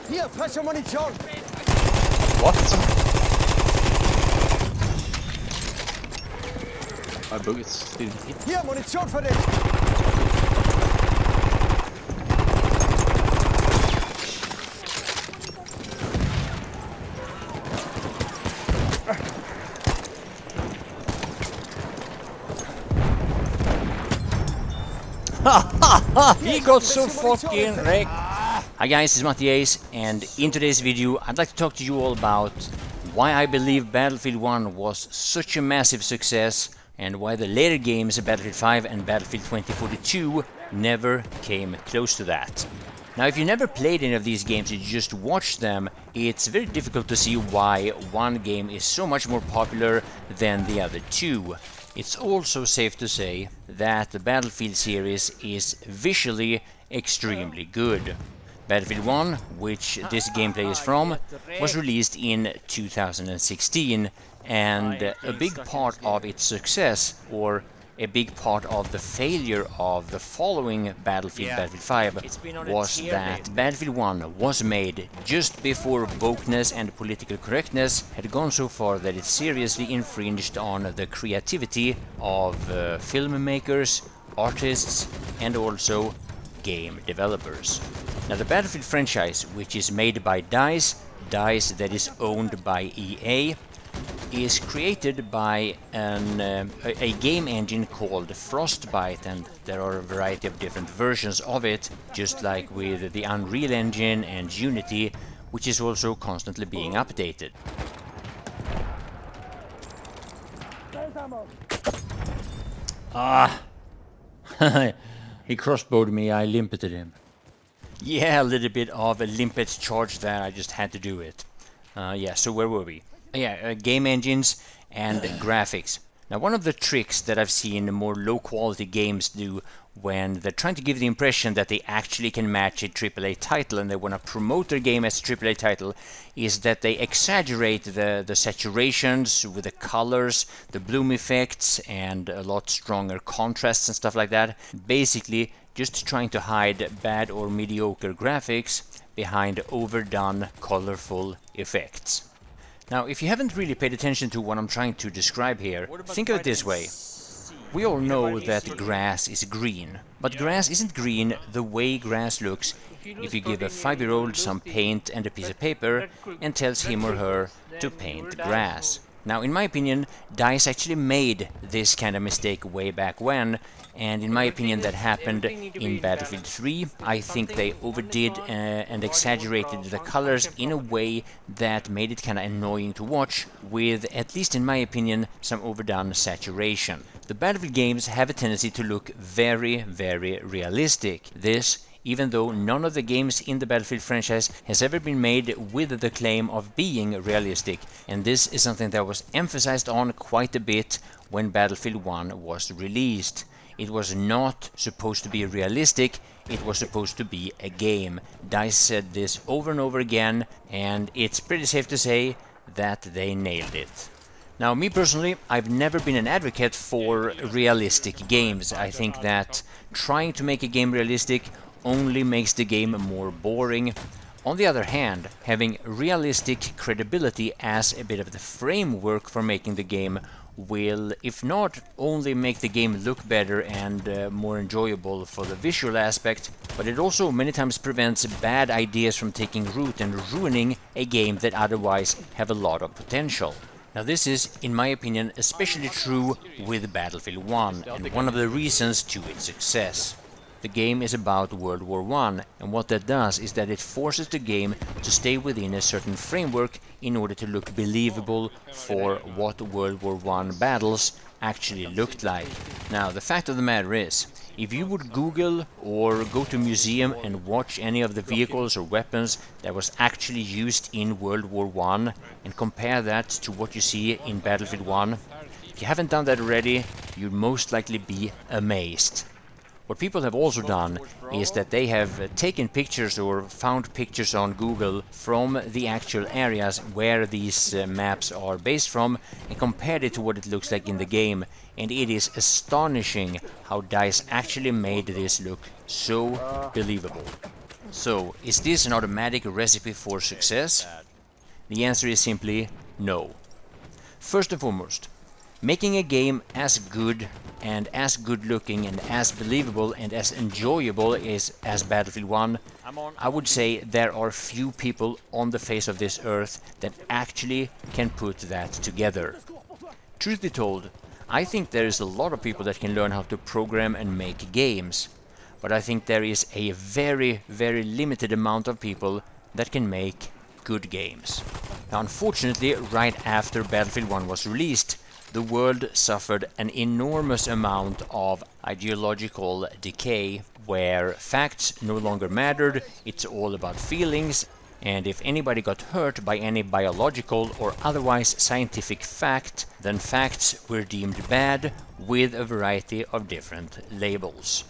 Hier, frische Munition! What? My bullets didn't hit. Hier, Munition für dich! He got so fucking wrecked. Hi guys, it's Mattias, and in today's video I'd like to talk to you all about why I believe Battlefield 1 was such a massive success and why the later games Battlefield 5 and Battlefield 2042 never came close to that. Now, if you never played any of these games, you just watched them, it's very difficult to see why one game is so much more popular than the other two. It's also safe to say that the Battlefield series is visually extremely good. Battlefield 1, which this gameplay is from, was released in 2016, and a big part of its success, or a big part of the failure of the following Battlefield, Battlefield 5, was that Battlefield 1 was made just before wokeness and political correctness had gone so far that it seriously infringed on the creativity of filmmakers, artists, and also game developers. Now, the Battlefield franchise, which is made by DICE that is owned by EA, is created by a game engine called Frostbite, and there are a variety of different versions of it, just like with the Unreal Engine and Unity, which is also constantly being updated. He crossbowed me, I limped at him. Yeah, a little bit of a limpet charge there, I just had to do it. Yeah, so where were we? Game engines and graphics. Now, one of the tricks that I've seen more low-quality games do when they're trying to give the impression that they actually can match a AAA title and they want to promote their game as a AAA title is that they exaggerate the saturations with the colors, the bloom effects, and a lot stronger contrasts and stuff like that. Basically, just trying to hide bad or mediocre graphics behind overdone, colorful effects. Now, if you haven't really paid attention to what I'm trying to describe here, think of it this way. We all know that grass is green, but grass isn't green the way grass looks if you give a 5-year-old some paint and a piece of paper and tells him or her to paint grass. Now, in my opinion, DICE actually made this kind of mistake way back when, and in my opinion that happened in Battlefield 3. I think they overdid and exaggerated the colors in a way that made it kind of annoying to watch, with, at least in my opinion, some overdone saturation. The Battlefield games have a tendency to look very, very realistic. This, even though none of the games in the Battlefield franchise has ever been made with the claim of being realistic, and this is something that was emphasized on quite a bit when Battlefield 1 was released. It was not supposed to be realistic, it was supposed to be a game. DICE said this over and over again, and it's pretty safe to say that they nailed it. Now, me personally, I've never been an advocate for realistic games. I think that trying to make a game realistic only makes the game more boring. On the other hand, having realistic credibility as a bit of the framework for making the game will, if not only make the game look better and more enjoyable for the visual aspect, but it also many times prevents bad ideas from taking root and ruining a game that otherwise have a lot of potential. Now, this is, in my opinion, especially true with Battlefield 1, and one of the reasons to its success. The game is about World War I, and what that does is that it forces the game to stay within a certain framework in order to look believable for what World War I battles actually looked like. Now, the fact of the matter is, if you would Google or go to a museum and watch any of the vehicles or weapons that was actually used in World War I and compare that to what you see in Battlefield 1, if you haven't done that already, you'd most likely be amazed. What people have also done is that they have taken pictures or found pictures on Google from the actual areas where these maps are based from and compared it to what it looks like in the game, and it is astonishing how DICE actually made this look so believable. So, is this an automatic recipe for success? The answer is simply no. First and foremost, making a game as good and as good looking and as believable and as enjoyable as Battlefield 1, I would say there are few people on the face of this earth that actually can put that together. Truth be told, I think there is a lot of people that can learn how to program and make games, but I think there is a very, very limited amount of people that can make good games. Now, unfortunately, right after Battlefield 1 was released, the world suffered an enormous amount of ideological decay, where facts no longer mattered, it's all about feelings, and if anybody got hurt by any biological or otherwise scientific fact, then facts were deemed bad with a variety of different labels.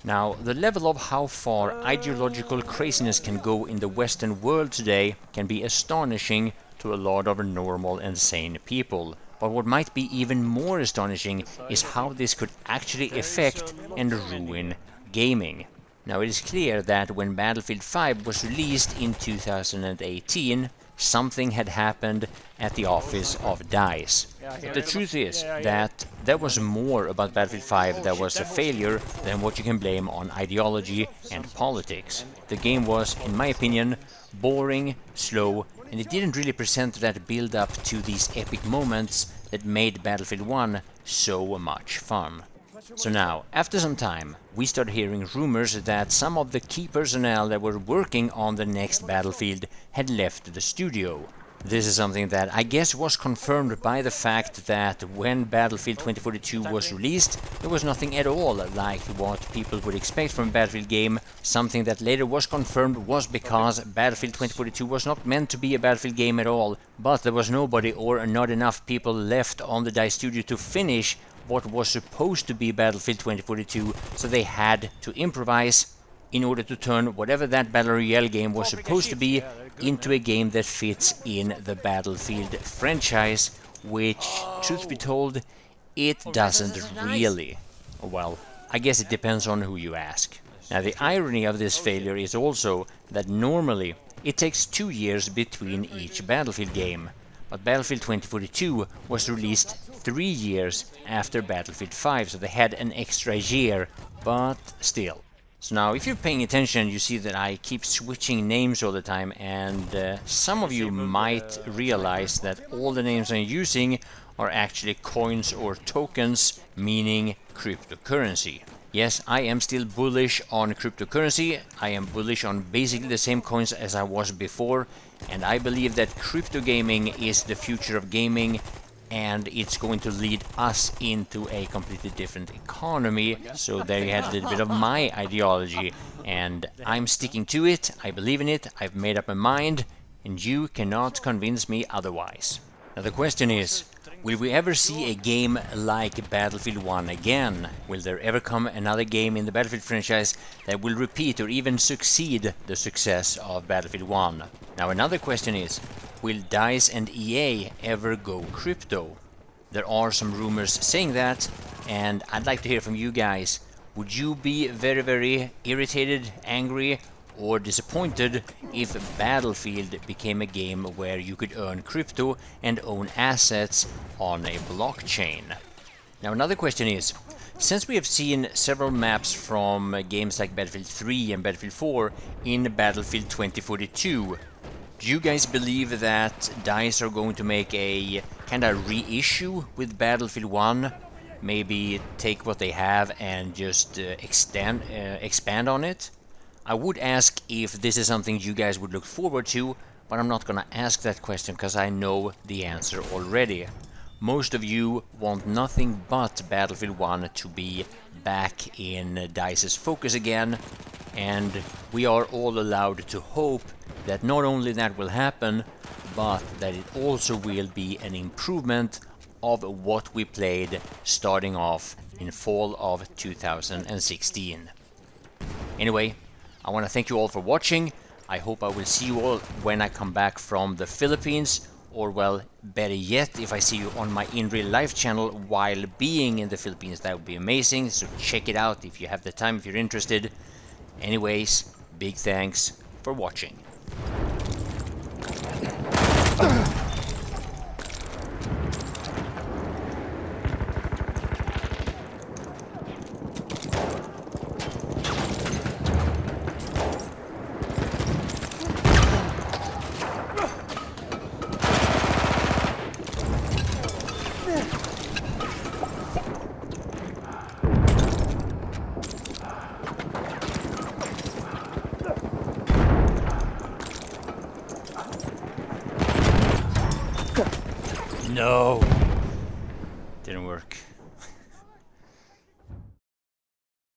Now, the level of how far ideological craziness can go in the Western world today can be astonishing to a lot of normal and sane people. But what might be even more astonishing is how this could actually affect and ruin gaming. Now, it is clear that when Battlefield 5 was released in 2018, something had happened at the office of DICE. But the truth is that there was more about Battlefield 5 that was a failure than what you can blame on ideology and politics. The game was, in my opinion, boring, slow, and it didn't really present that build-up to these epic moments that made Battlefield 1 so much fun. So now, after some time, we start hearing rumors that some of the key personnel that were working on the next Battlefield had left the studio. This is something that I guess was confirmed by the fact that when Battlefield 2042 was released, there was nothing at all like what people would expect from a Battlefield game. Something that later was confirmed was because Battlefield 2042 was not meant to be a Battlefield game at all, but there was nobody or not enough people left on the DICE studio to finish what was supposed to be Battlefield 2042, so they had to improvise in order to turn whatever that Battle Royale game was supposed to be into a game that fits in the Battlefield franchise, which, truth be told, it doesn't really. Well, I guess it depends on who you ask. Now, the irony of this failure is also that normally it takes 2 years between each Battlefield game, but Battlefield 2042 was released 3 years after Battlefield 5, so they had an extra year, but still. So now, if you're paying attention, you see that I keep switching names all the time, and some of you might realize that all the names I'm using are actually coins or tokens, meaning cryptocurrency. Yes, I am still bullish on cryptocurrency. I am bullish on basically the same coins as I was before, and I believe that crypto gaming is the future of gaming, and it's going to lead us into a completely different economy. So there you had a little bit of my ideology, and I'm sticking to it. I believe in it. I've made up my mind, and you cannot convince me otherwise. Now the question is, will we ever see a game like Battlefield 1 again? Will there ever come another game in the Battlefield franchise that will repeat or even succeed the success of Battlefield 1? Now another question is, will DICE and EA ever go crypto? There are some rumors saying that, and I'd like to hear from you guys. Would you be very, very irritated, angry, or disappointed if Battlefield became a game where you could earn crypto and own assets on a blockchain? Now another question is, since we have seen several maps from games like Battlefield 3 and Battlefield 4 in Battlefield 2042, do you guys believe that DICE are going to make a kind of reissue with Battlefield 1? Maybe take what they have and just expand on it? I would ask if this is something you guys would look forward to, but I'm not gonna ask that question because I know the answer already. Most of you want nothing but Battlefield 1 to be back in DICE's focus again, and we are all allowed to hope that not only that will happen, but that it also will be an improvement of what we played starting off in fall of 2016. Anyway, I want to thank you all for watching. I hope I will see you all when I come back from the Philippines, or well, better yet, if I see you on my In Real Life channel while being in the Philippines. That would be amazing, so check it out if you have the time, if you're interested. Anyways, Big thanks for watching. No, didn't work.